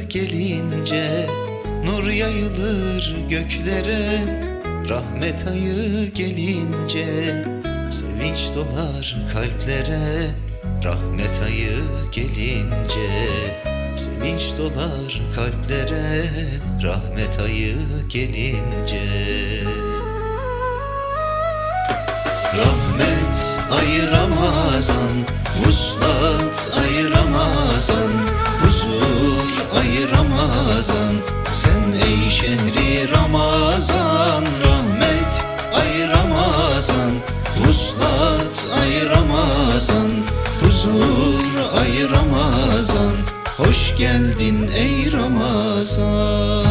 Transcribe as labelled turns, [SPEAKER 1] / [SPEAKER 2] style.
[SPEAKER 1] gelince nur yayılır göklere. Rahmet ayı gelince sevinç dolar kalplere. Rahmet ayı gelince sevinç dolar kalplere. Rahmet ayı gelince. Rahmet ayı Ramazan, vuslat ayı Ramazan, huzur ayı Ramazan, sen ey şehri Ramazan. Rahmet ayı Ramazan, vuslat ayı Ramazan, huzur ayı Ramazan, hoş geldin ey Ramazan.